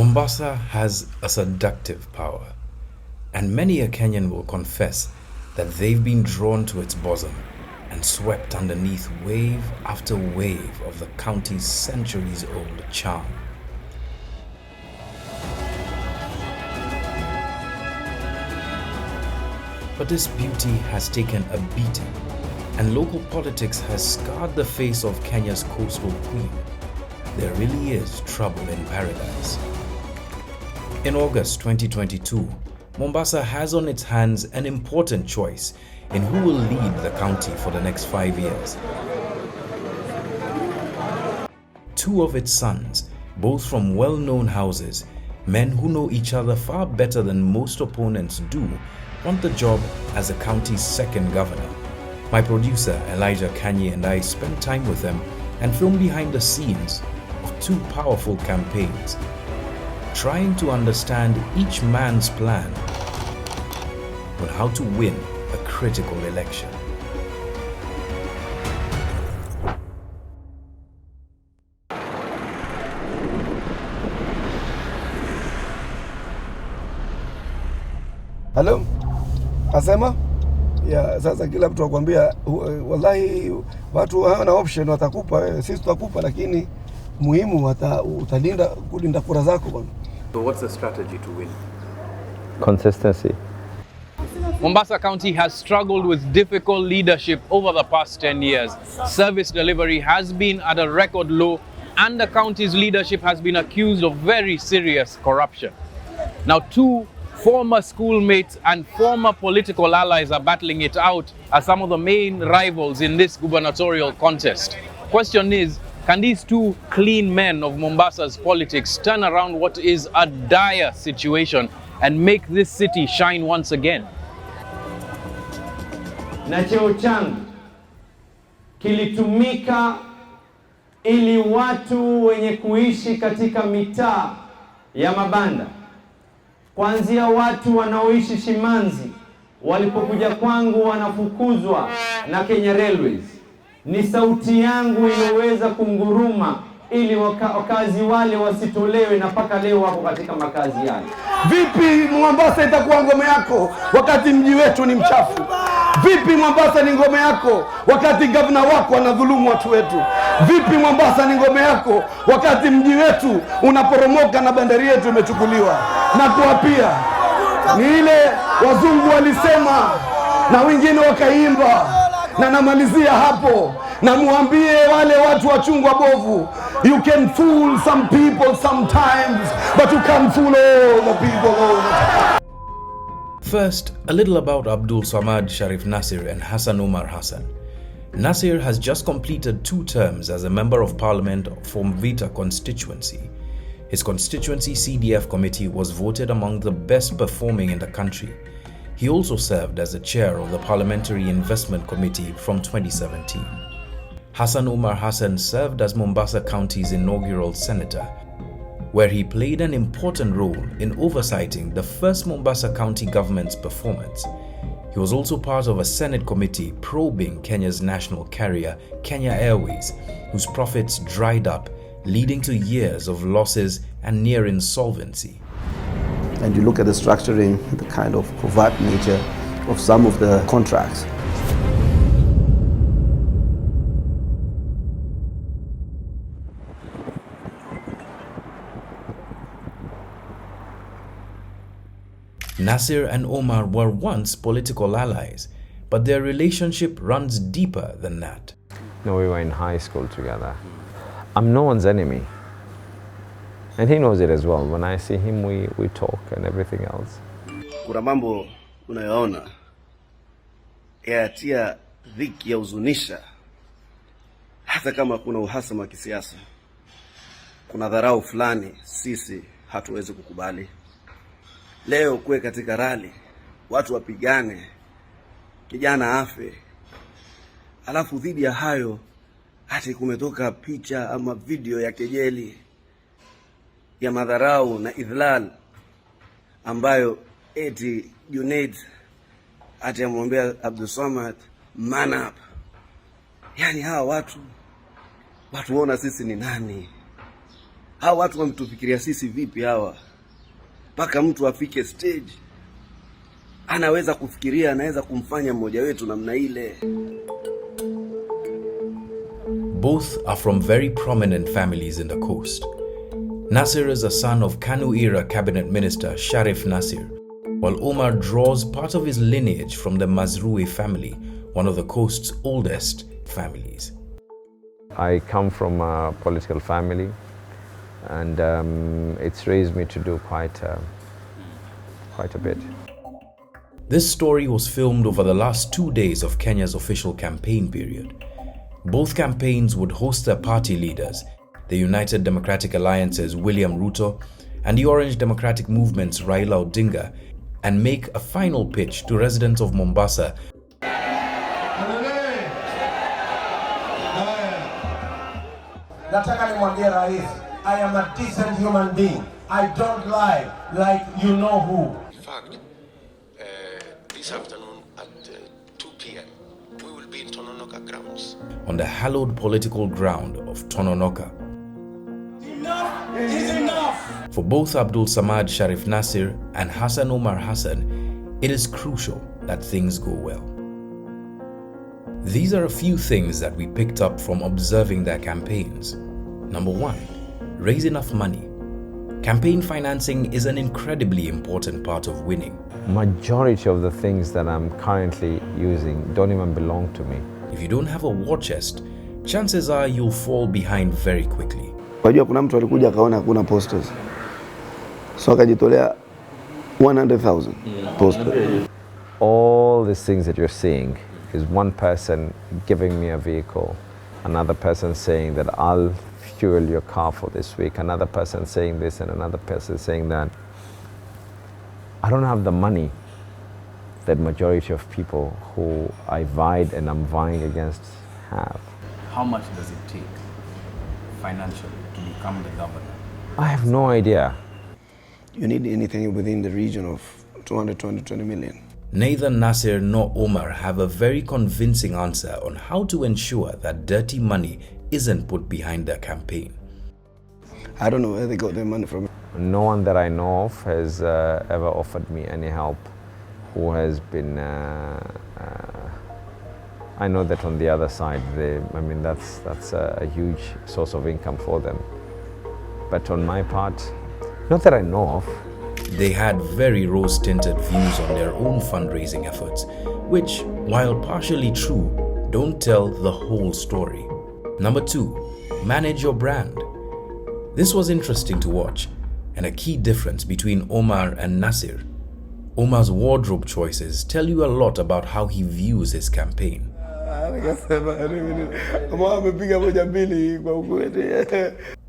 Mombasa has a seductive power, and many a Kenyan will confess that they've been drawn to its bosom and swept underneath wave after wave of the county's centuries-old charm. But this beauty has taken a beating, and local politics has scarred the face of Kenya's coastal queen. There really is trouble in paradise. In August 2022, Mombasa has on its hands an important choice in who will lead the county for the next 5 years. Two of its sons, both from well-known houses, men who know each other far better than most opponents do, want the job as the county's second governor. My producer Elijah Kanye and I spent time with them and filmed behind the scenes of two powerful campaigns, trying to understand each man's plan on how to win a critical election. Hello? Asema? Ya, sasa kila mtu akwambia wallahi watu hawana option, watakupa, sisi tutakupa, lakini muhimu kulinda kura zako bwana. So what's the strategy to win? Consistency. Mombasa County has struggled with difficult leadership over the past 10 years. Service delivery has been at a record low, and the county's leadership has been accused of very serious corruption. Now, two former schoolmates and former political allies are battling it out as some of the main rivals in this gubernatorial contest. Question is, can these two clean men of Mombasa's politics turn around what is a dire situation and make this city shine once again? Na cheo changu kilitumika ili watu wenye kuishi katika mitaa ya mabanda, kuanzia watu wanaoishi Shimanzi walipokuja kwangu wanafukuzwa na Kenya Railways. Ni sauti yangu iliyoweza kunguruma ili wakazi wale wasitolewe, na mpaka leo wako katika makazi yale. Vipi Mombasa itakuwa ngome yako wakati mji wetu ni mchafu? Vipi Mombasa ni ngome yako wakati gavana wako anadhulumu watu wetu? Vipi Mombasa ni ngome yako wakati mji wetu unaporomoka na bandari yetu imechukuliwa? Na kuapia ni ile wazungu walisema na wengine wakaimba, na namalizia hapo na muambie wale watu wachungwa bovu, you can fool some people sometimes, but you can't fool all the people all the time. First, a little about Abdulswamad Shariff Nassir and Hassan Omar Hassan. Nassir has just completed 2 terms as a Member of Parliament for Mvita constituency. His constituency CDF committee was voted among the best performing in the country. He also served as the chair of the Parliamentary Investment Committee from 2017. Hassan Omar Hassan served as Mombasa County's inaugural senator, where he played an important role in oversighting the first Mombasa County government's performance. He was also part of a Senate committee probing Kenya's national carrier, Kenya Airways, whose profits dried up, leading to years of losses and near insolvency. And you look at the structuring, the kind of covert nature of some of the contracts. Nassir and Omar were once political allies, but their relationship runs deeper than that. No, we were in high school together. I'm no one's enemy. And he knows it as well. When I see him, we talk and everything else. Kuna mambo unayoona yatia dhiki ya uzunisha, hata kama kuna uhasama wa kisiasa, kuna dharau fulani sisi hatuwezi kukubali. Leo kwe katika rally watu wapigane, kijana afe, alafu dhidi ya hayo hati kumetoka picha ama video ya kejeli ya madharau na idhlal ambayo eti Junaid ati amwambia Abdulswamad man up. Yani hawa watu waona sisi ni nani? Hawa watu wametufikiria sisi vipi hawa? Mpaka mtu afike stage anaweza kufikiria anaweza kumfanya mmoja wetu namna ile. Both are from very prominent families in the coast. Nassir is a son of Kanu-era cabinet minister Shariff Nassir, while Omar draws part of his lineage from the Mazrui family, one of the coast's oldest families. I come from a political family, and it's raised me to do quite a bit. This story was filmed over the last 2 days of Kenya's official campaign period. Both campaigns would host their party leaders, the United Democratic Alliance's William Ruto and the Orange Democratic Movement's Raila Odinga, and make a final pitch to residents of Mombasa. Nataka nimwambie Rais, I am a decent human being. I don't lie like you know who. In fact, this afternoon at 2 p.m. we will be in Tononoka grounds. On the hallowed political ground of Tononoka. Enough is enough. For both Abdulswamad Shariff Nassir and Hassan Omar Hassan, it is crucial that things go well. These are a few things that we picked up from observing their campaigns. Number 1, raise enough money. Campaign financing is an incredibly important part of winning. Majority of the things that I'm currently using don't even belong to me. If you don't have a war chest, chances are you'll fall behind very quickly. Wajua kuna mtu alikuja akaona hakuna posters, so akajitolea 100,000 posters. All these things that you're seeing is one person giving me a vehicle, another person saying that I'll fuel your car for this week, another person saying this and another person saying that. I don't have the money that majority of people who I vied and I'm vying against have. How much does it take financially to become the governor? I have no idea. You need anything within the region of 220 million. Neither Nassir nor Omar have a very convincing answer on how to ensure that dirty money isn't put behind their campaign. I don't know where they got their money from. No one that I know of has ever offered me any help who has been, I know that on the other side, that's a huge source of income for them. But on my part, not that I know of. They had very rose-tinted views on their own fundraising efforts, which, while partially true, don't tell the whole story. Number 2, manage your brand. This was interesting to watch, and a key difference between Omar and Nassir. Omar's wardrobe choices tell you a lot about how he views his campaign.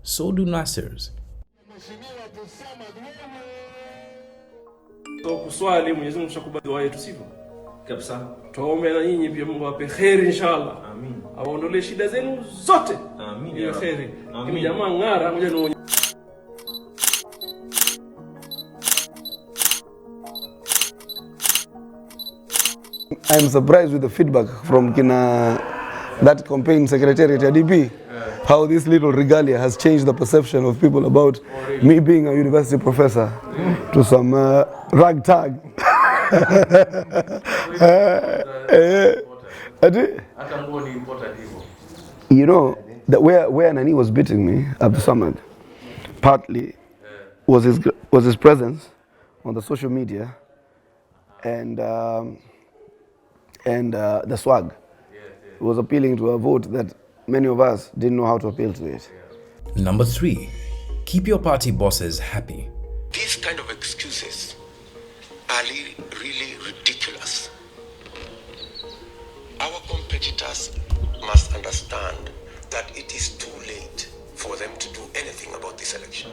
So do Nassir's. Kuswali Mwenyezi Mungu shakubali dua yetu sivyo? Kabisa. Tuombe na nyinyi pia Mungu awape kheri inshallah. Amin. Awaondolee shida zenu zote. Amin. Ni kheri. Kimi jamaa ngara ngoja ni I'm surprised with the feedback from that campaign secretariat at DP. How this little regalia has changed the perception of people about me being a university professor to some ragtag. You know, that where Nani was beating me, Abdulswamad, partly was his presence on the social media and the swag. It was appealing to a vote that many of us didn't know how to appeal to it. Number 3, keep your party bosses happy. These kind of excuses are really ridiculous. Our competitors must understand that it is too late for them to do anything about this election.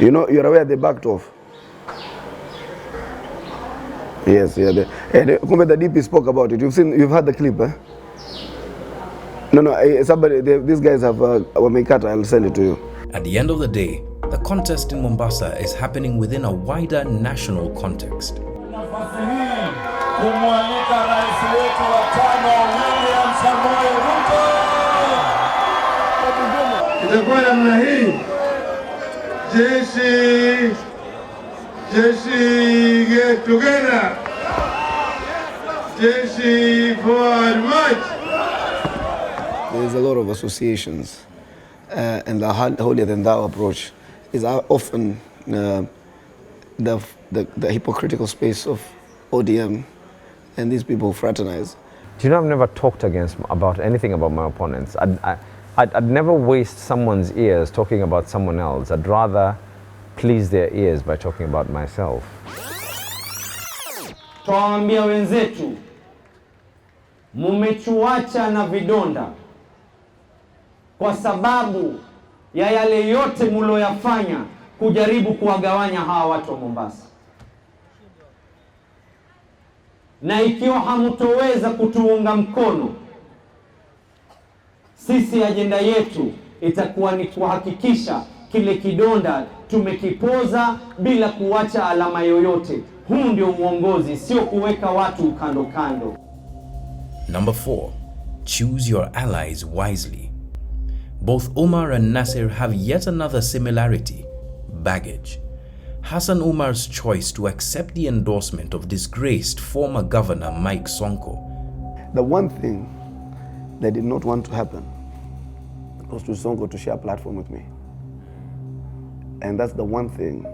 You know, you're aware they backed off. Yes, yeah. The DP spoke about it. You've heard the clip, eh? No, these guys have Wamekata, I'll send it to you. At the end of the day, the contest in Mombasa is happening within a wider national context. Jeshi, get together. Jeshi, forward march. There's a lot of associations, and the holier than thou approach is often the hypocritical space of ODM and these people fraternize. Do you know, I've never talked about anything about my opponents. I'd never waste someone's ears talking about someone else. I'd rather please their ears by talking about myself. Twaambia wenzetu, mumechuacha na vidonda kwa sababu ya yale yote muloyafanya kujaribu kuwagawanya hawa watu wa Mombasa. Na ikiwa hamutoweza kutuunga mkono, sisi ajenda yetu itakuwa ni kuhakikisha kile kidonda tumekipoza bila kuacha alama yoyote. Huu ndio uongozi, sio kuweka watu kando kando. Number 4. Choose your allies wisely. Both Omar and Nassir have yet another similarity: baggage. Hassan Omar's choice to accept the endorsement of disgraced former governor Mike Sonko. The one thing they did not want to happen was to Sonko to share a platform with me. And that's the one thing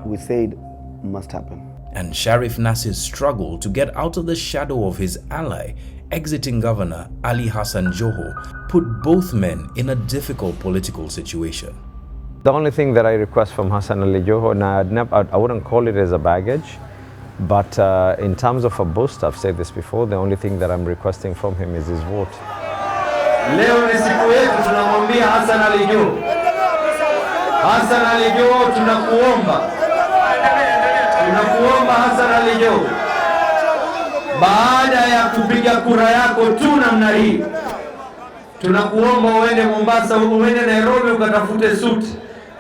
we said must happen. And Shariff Nassir's struggle to get out of the shadow of his ally, exiting Governor Ali Hassan Joho, put both men in a difficult political situation. The only thing that I request from Hassan Ali Joho, I wouldn't call it as a baggage, but in terms of a boost, I've said this before, the only thing that I'm requesting from him is his vote. Leo ni siku yetu, tunamwambia Hassan Ali Joho. Hassan Ali Joho, tunakuomba Hassan Ali Joho, baada ya kupiga kura yako tu namna hii, tunakuomba uende Mombasa, uende Nairobi ukatafute suti.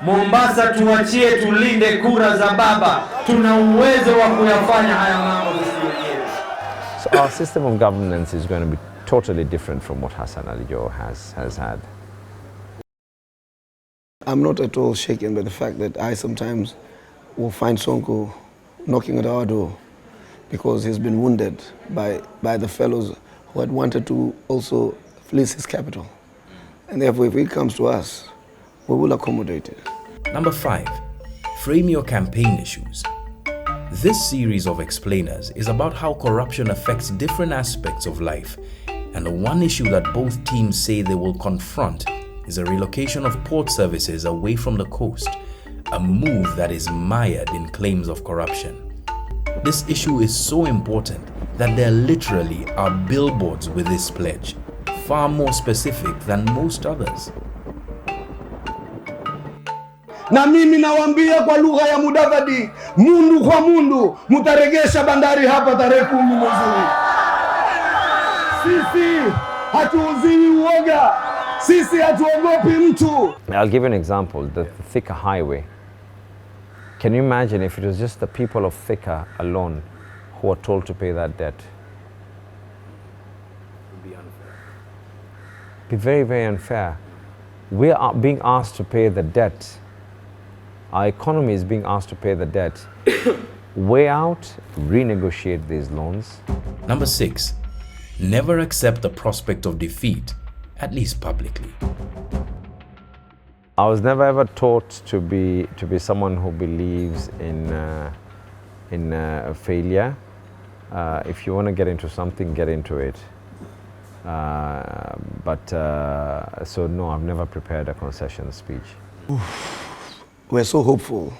Mombasa tuachie, tulinde kura za baba. Tuna uwezo wa kuyafanya haya mambo sisi wenyewe. So our system of governance is going to be totally different from what Hassan Ali Joho has had. I'm not at all shaken by the fact that I sometimes will find Sonko knocking at our door because he's been wounded by the fellows who had wanted to also fleece his capital. And therefore, if it comes to us, we will accommodate it. Number 5. Frame your campaign issues. This series of explainers is about how corruption affects different aspects of life, and the one issue that both teams say they will confront is a relocation of port services away from the coast, a move that is mired in claims of corruption. This issue is so important that there literally are billboards with this pledge, far more specific than most others. Na mimi nawaambia kwa lugha ya Mudavadi, mundu kwa mundu, mutaregesha bandari hapa tarehe 10 mwezi. Sisi hatuuziwi uoga, sisi hatuogopi mtu. I'll give you an example, the Thika highway. Can you imagine if it was just the people of Thika alone who are told to pay that debt? It would be unfair. Be very, very unfair. We are being asked to pay the debt. Our economy is being asked to pay the debt. Way out, renegotiate these loans. Number 6. Never accept the prospect of defeat, at least publicly. I was never ever taught to be someone who believes in failure. If you want to get into something, get into it. So no, I've never prepared a concession speech. We're so hopeful.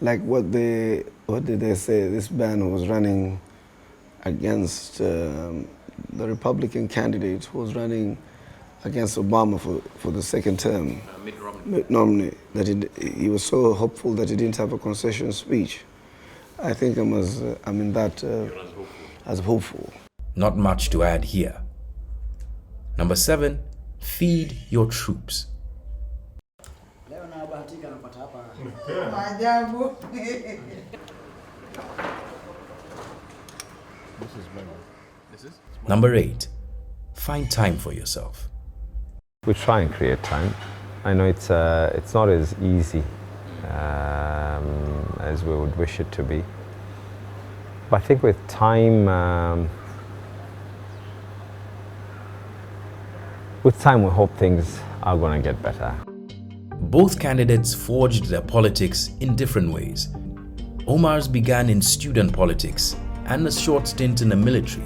Like what did they say? This man was running against the Republican candidate who was running against Obama for the second term. Mitt Romney. That he was so hopeful that he didn't have a concession speech. I think I'm in that as hopeful. Not much to add here. Number 7. Feed your troops. Number 8. Find time for yourself. We try and create time. I know it's not as easy as we would wish it to be. But I think with time, we hope things are going to get better. Both candidates forged their politics in different ways. Omar's began in student politics and a short stint in the military.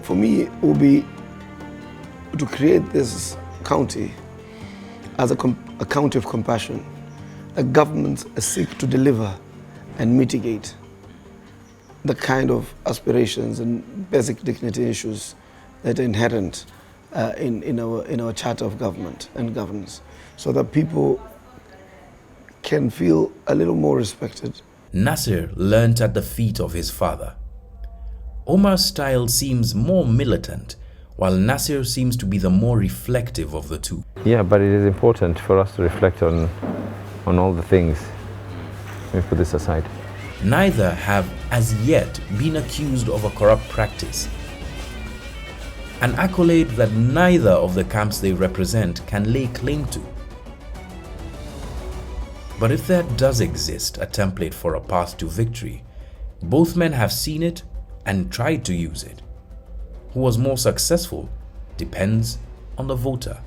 For me, it will be to create this county as a county of compassion. A government seek to deliver and mitigate the kind of aspirations and basic dignity issues that are inherent in our charter of government and governance, so that people can feel a little more respected. Nassir learnt at the feet of his father. Omar's style seems more militant, while Nassir seems to be the more reflective of the two. Yeah, but it is important for us to reflect on all the things. Let me put this aside. Neither have as yet been accused of a corrupt practice, an accolade that neither of the camps they represent can lay claim to. But if there does exist a template for a path to victory, both men have seen it and tried to use it. Who was more successful depends on the voter.